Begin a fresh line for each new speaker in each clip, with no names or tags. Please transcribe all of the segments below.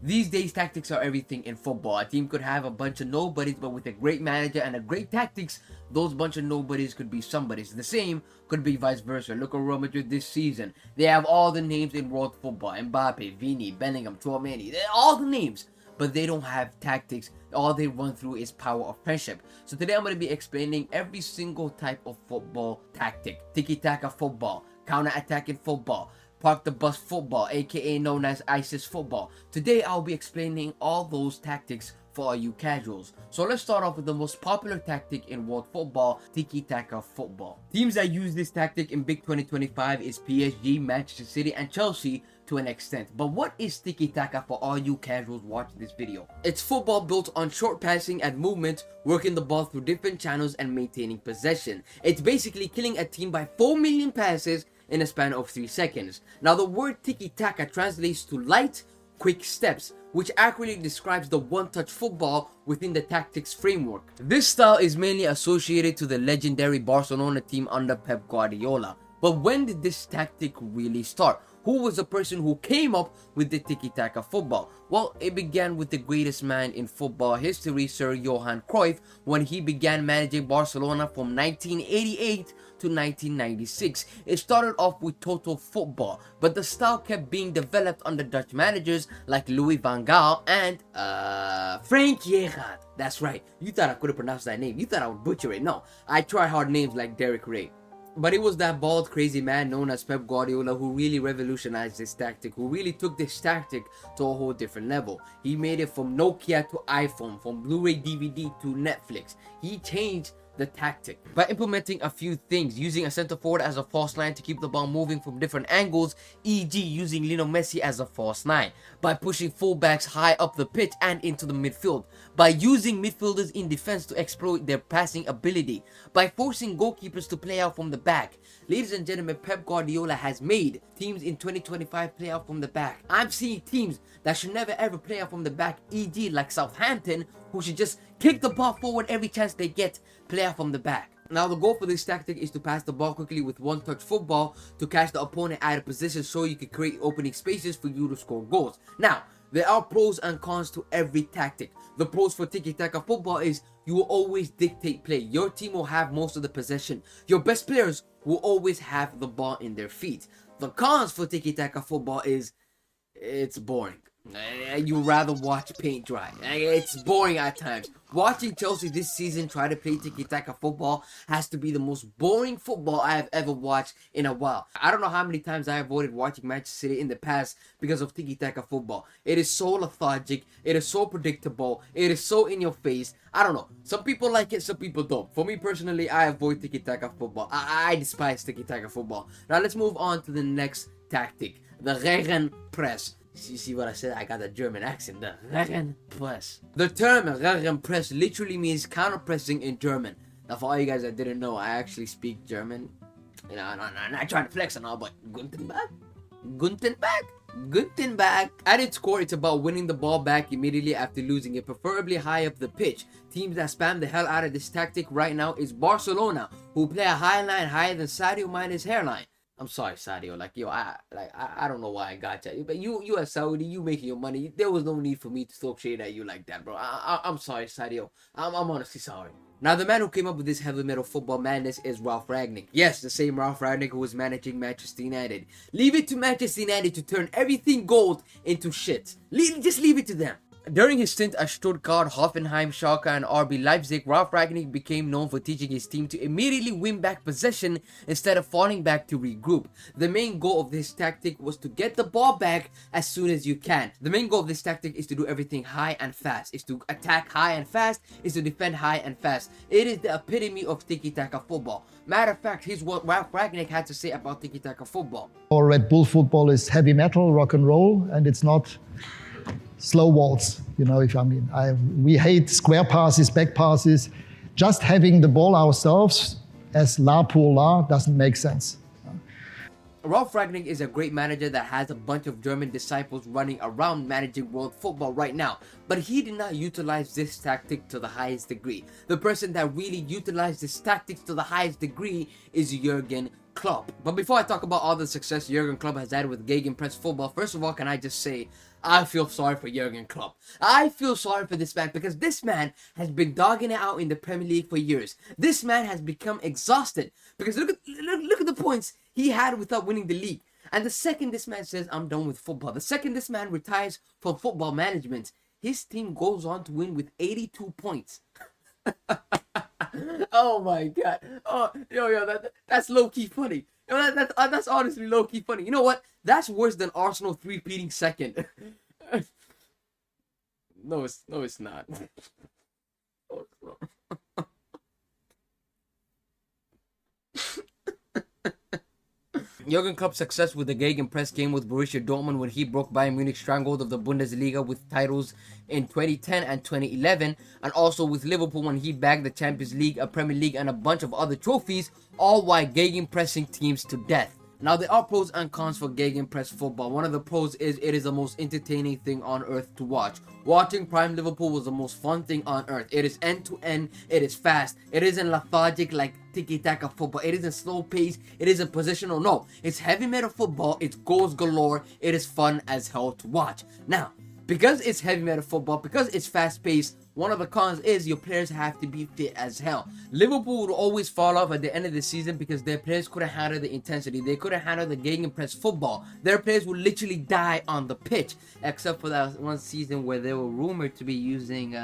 These days, tactics are everything in football. A team could have a bunch of nobodies, but with a great manager and a great tactics, those bunch of nobodies could be somebodies. The same could be vice versa. Look at Real Madrid this season. They have all the names in world football. Mbappe, Vini, Bellingham, Tchouameni. They're all the names. But they don't have tactics. All they run through is power of friendship. So today I'm going to be explaining every single type of football tactic. Tiki-taka football, counter-attacking football, park the bus football, aka known as ISIS football. Today I'll be explaining all those tactics for all you casuals. So let's start off with the most popular tactic in world football, tiki-taka football. Teams that use this tactic in Big 2025 is PSG, Manchester City, and Chelsea to an extent. But what is tiki-taka for all you casuals watching this video? It's football built on short passing and movement, working the ball through different channels and maintaining possession. It's basically killing a team by 4 million passes in a span of 3 seconds. Now the word tiki-taka translates to light, quick steps, which accurately describes the one-touch football within the tactics framework. This style is mainly associated to the legendary Barcelona team under Pep Guardiola. But when did this tactic really start? Who was the person who came up with the tiki-taka football? Well, it began with the greatest man in football history, Sir Johan Cruyff, when he began managing Barcelona from 1988 to 1996. It started off with total football, but the style kept being developed under Dutch managers like Louis van Gaal and Frank Rijkaard. That's right, you thought I could have pronounced that name. You thought I would butcher it. No, I try hard names like Derek Ray. But it was that bald, crazy man known as Pep Guardiola who really revolutionized this tactic, who really took this tactic to a whole different level. He made it from Nokia to iPhone, from Blu-ray DVD to Netflix. He changed the tactic by implementing a few things, using a center forward as a false nine to keep the ball moving from different angles, e.g. using Lionel Messi as a false nine, by pushing fullbacks high up the pitch and into the midfield, by using midfielders in defense to exploit their passing ability, by forcing goalkeepers to play out from the back. Ladies and gentlemen, Pep Guardiola has made teams in 2025 play out from the back. I'm seeing teams that should never ever play out from the back, e.g. like Southampton, who should just kick the ball forward every chance they get, play out from the back. Now the goal for this tactic is to pass the ball quickly with one-touch football to catch the opponent out of position so you can create opening spaces for you to score goals. Now, there are pros and cons to every tactic. The pros for tiki-taka football is you will always dictate play. Your team will have most of the possession. Your best players will always have the ball in their feet. The cons for tiki-taka football is it's boring. You rather watch paint dry. It's boring at times. Watching Chelsea this season try to play tiki-taka football has to be the most boring football I have ever watched in a while. I don't know how many times I avoided watching Manchester City in the past because of tiki-taka football. It is so lethargic, it is so predictable, it is so in your face. I don't know. Some people like it, some people don't. For me personally, I avoid tiki-taka football. I despise tiki-taka football. Now let's move on to the next tactic, the Gegenpress. You see what I said? I got a German accent. The Gegenpress. The term Gegenpress literally means counter-pressing in German. Now, for all you guys that didn't know, I actually speak German. You know, I'm not trying to flex and all, but Guten Tag. At its core, it's about winning the ball back immediately after losing it, preferably high up the pitch. Teams that spam the hell out of this tactic right now is Barcelona, who play a high line higher than Sadio Mane's hairline. I'm sorry, Sadio. I don't know why I got you, but you are Saudi. You making your money. There was no need for me to throw shade at you like that, bro. I'm sorry, Sadio. I'm honestly sorry. Now, the man who came up with this heavy metal football madness is Ralf Rangnick. Yes, the same Ralf Rangnick who was managing Manchester United. Leave it to Manchester United to turn everything gold into shit. Just leave it to them. During his stint at Stuttgart, Hoffenheim, Schalke, and RB Leipzig, Ralf Rangnick became known for teaching his team to immediately win back possession instead of falling back to regroup. The main goal of this tactic was to get the ball back as soon as you can. The main goal of this tactic is to do everything high and fast. It's to attack high and fast. It's to defend high and fast. It is the epitome of tiki-taka football. Matter of fact, here's what Ralf Rangnick had to say about tiki-taka football.
Or Red Bull football is heavy metal, rock and roll, and it's not slow waltz, you know, we hate square passes, back passes. Just having the ball ourselves as la pour la doesn't make sense.
Ralf Rangnick is a great manager that has a bunch of German disciples running around managing world football right now, but he did not utilize this tactic to the highest degree. The person that really utilized this tactics to the highest degree is Jurgen Klopp. But before I talk about all the success Jurgen Klopp has had with Gegenpress football, first of all, can I just say, I feel sorry for Jurgen Klopp. I feel sorry for this man because this man has been dogging it out in the Premier League for years. This man has become exhausted because look at the points he had without winning the league. And the second this man says, I'm done with football, the second this man retires from football management, his team goes on to win with 82 points. Oh my god. Oh, that's low-key funny. That's honestly low-key funny. You know what? That's worse than Arsenal three-peating second. No, it's not. No, it's not. Jurgen Klopp's success with the Gegenpress came with Borussia Dortmund when he broke Bayern Munich's stranglehold of the Bundesliga with titles in 2010 and 2011, and also with Liverpool when he bagged the Champions League, a Premier League, and a bunch of other trophies, all while Gegenpressing teams to death. Now, there are pros and cons for Gegenpress football. One of the pros is it is the most entertaining thing on earth to watch. Watching Prime Liverpool was the most fun thing on earth. It is end-to-end, it is fast, it isn't lethargic like tiki-taka football, it isn't slow-paced, it isn't positional, no. It's heavy metal football, it's goals galore, it is fun as hell to watch. Now, because it's heavy metal football, because it's fast-paced, one of the cons is your players have to be fit as hell. Liverpool would always fall off at the end of the season because their players couldn't handle the intensity. They couldn't handle the Gegenpress football. Their players would literally die on the pitch. Except for that one season where they were rumored to be using,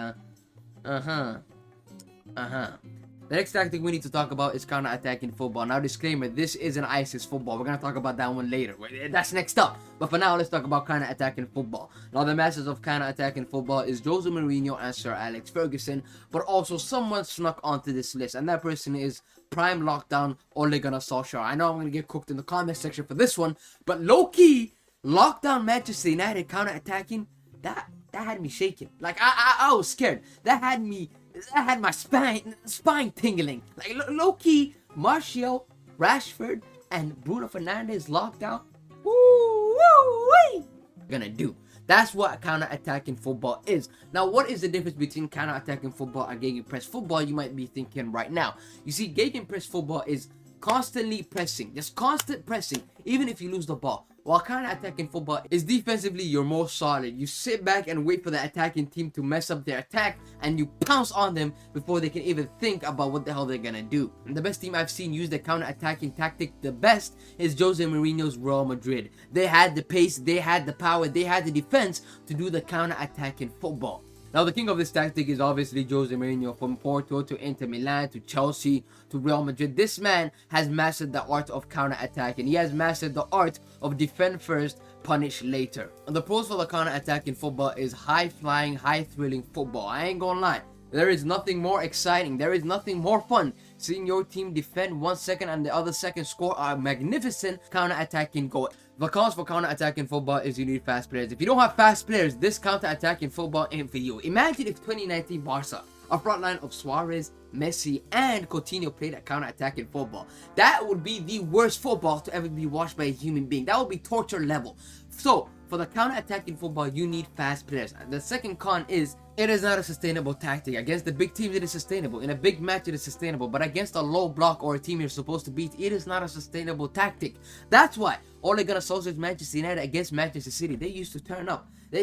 The next tactic we need to talk about is counter-attacking football. Now, disclaimer, this isn't ISIS football. We're going to talk about that one later. That's next up. But for now, let's talk about counter-attacking football. Now, the masters of counter-attacking football is Jose Mourinho and Sir Alex Ferguson, but also someone snuck onto this list, and that person is Prime Lockdown Ole Gunnar Solskjaer. I know I'm going to get cooked in the comment section for this one, but low-key, Lockdown Manchester United counter-attacking, that had me shaking. Like, I was scared. That had my spine tingling. Like, low-key, Martial, Rashford, and Bruno Fernandes locked out. Woo-wee! Gonna do. That's what counter-attacking football is. Now, what is the difference between counter-attacking football and Gegenpress football? You might be thinking right now. You see, Gegenpress football is constantly pressing. Just constant pressing, even if you lose the ball. While counter-attacking football is defensively you're more solid. You sit back and wait for the attacking team to mess up their attack and you pounce on them before they can even think about what the hell they're gonna do. And the best team I've seen use the counter-attacking tactic the best is Jose Mourinho's Real Madrid. They had the pace, they had the power, they had the defense to do the counter-attacking football. Now, the king of this tactic is obviously Jose Mourinho. From Porto to Inter Milan to Chelsea to Real Madrid. This man has mastered the art of counter-attacking. He has mastered the art of defend first, punish later. And the pros for the counter-attacking football is high-flying, high-thrilling football. I ain't gonna lie. There is nothing more exciting. There is nothing more fun seeing your team defend 1 second and the other second score a magnificent counter-attacking goal. The cause for counter-attacking football is you need fast players. If you don't have fast players, this counter-attacking football ain't for you. Imagine if 2019 Barca, a front line of Suarez, Messi, and Coutinho played at counter-attacking football. That would be the worst football to ever be watched by a human being. That would be torture level. So, for the counter-attacking football, you need fast players. The second con is it is not a sustainable tactic. Against the big teams, it is sustainable. In a big match, it is sustainable. But against a low block or a team you're supposed to beat, it is not a sustainable tactic. That's why Ole Gunnar Solskjaer's Manchester United against Manchester City, they used to turn up. They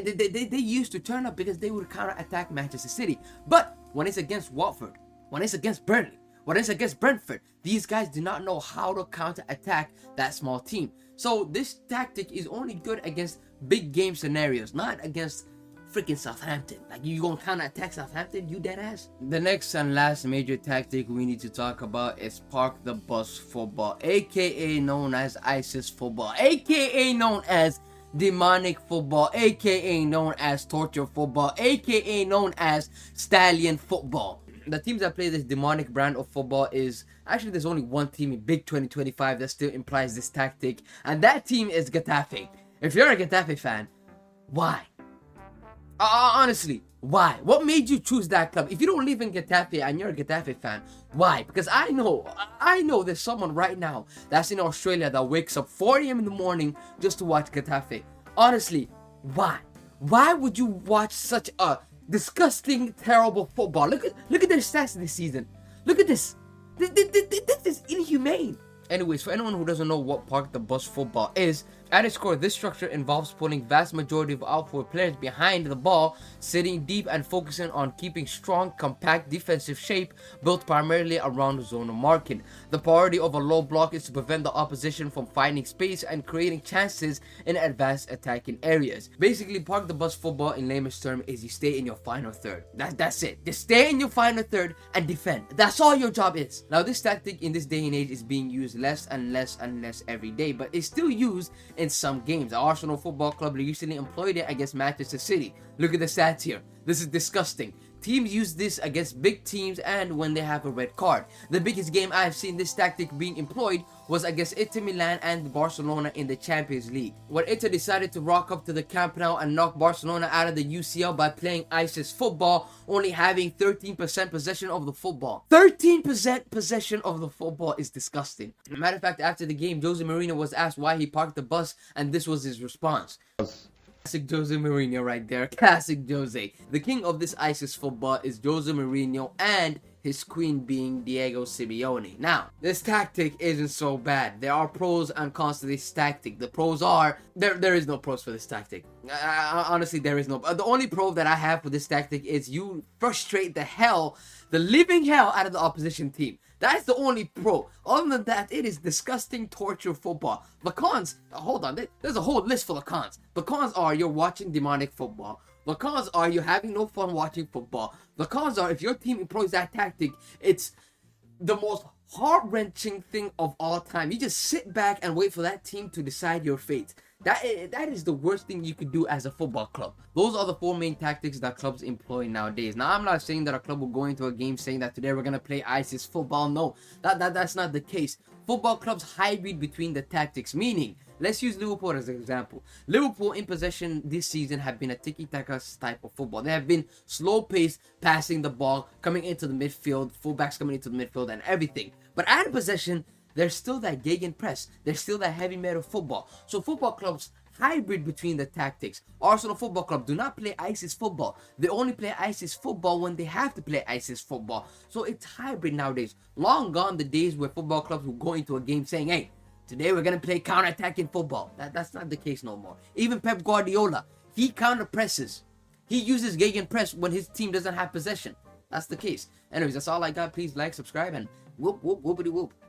used to turn up because they would counter-attack Manchester City. But when it's against Watford, when it's against Burnley, when it's against Brentford, these guys do not know how to counter-attack that small team. So this tactic is only good against big game scenarios, not against freaking Southampton. Like, you gonna counter-attack Southampton, you dead ass? The next and last major tactic we need to talk about is park the bus football, aka known as ISIS football, aka known as demonic football, aka known as torture football, aka known as stallion football. The teams that play this demonic brand of football is actually, there's only one team in Big 2025 that still implies this tactic, and that team is Getafe. If you're a Getafe fan, why? Honestly, why? What made you choose that club? If you don't live in Getafe and you're a Getafe fan, why? Because I know there's someone right now that's in Australia that wakes up 4 a.m. in the morning just to watch Getafe. Honestly, why? Why would you watch such a disgusting, terrible football? Look at their stats this season. Look at this. This is inhumane. Anyways, for anyone who doesn't know what park the bus football is, At its core, this structure involves putting vast majority of outfield players behind the ball, sitting deep and focusing on keeping strong, compact defensive shape built primarily around the zonal marking. The priority of a low block is to prevent the opposition from finding space and creating chances in advanced attacking areas. Basically, park the bus football in layman's term is you stay in your final third. That's it. Just stay in your final third and defend. That's all your job is. Now, this tactic in this day and age is being used less and less and less every day, but it's still used in some games. The Arsenal Football Club recently employed it against Manchester City. Look at the stats here. This is disgusting. Teams use this against big teams and when they have a red card. The biggest game I've seen this tactic being employed was against Inter Milan and Barcelona in the Champions League, where Inter decided to rock up to the Camp Nou and knock Barcelona out of the UCL by playing ISIS football, only having 13% possession of the football. 13% possession of the football is disgusting. Matter of fact, after the game, Jose Mourinho was asked why he parked the bus, and this was his response. Classic Jose Mourinho right there. Classic Jose. The king of this ISIS football is Jose Mourinho and his queen being Diego Simeone. Now, this tactic isn't so bad. There are pros and cons to this tactic. The pros are, there is no pros for this tactic. Honestly, there is no. The only pro that I have for this tactic is you frustrate the living hell out of the opposition team. That's the only pro. Other than that, it is disgusting torture football. The cons, hold on, there's a whole list full of cons. The cons are you're watching demonic football. The cons are you're having no fun watching football. The cons are if your team employs that tactic, it's the most heart-wrenching thing of all time. You just sit back and wait for that team to decide your fate. That is the worst thing you could do as a football club. Those are the four main tactics that clubs employ nowadays. Now, I'm not saying that a club will go into a game saying that today we're going to play ISIS football. No, that's not the case. Football clubs hybrid between the tactics, meaning, let's use Liverpool as an example. Liverpool in possession this season have been a tiki-taka type of football. They have been slow-paced, passing the ball, coming into the midfield, fullbacks coming into the midfield and everything. But out of possession, there's still that gegenpress. There's still that heavy metal football. So football clubs hybrid between the tactics. Arsenal Football Club do not play ISIS football. They only play ISIS football when they have to play ISIS football. So it's hybrid nowadays. Long gone the days where football clubs will go into a game saying, hey, today we're going to play counter-attacking football. That's not the case no more. Even Pep Guardiola, he counter-presses. He uses gegenpress when his team doesn't have possession. That's the case. Anyways, that's all I got. Please like, subscribe, and whoop, whoop, whoopity whoop.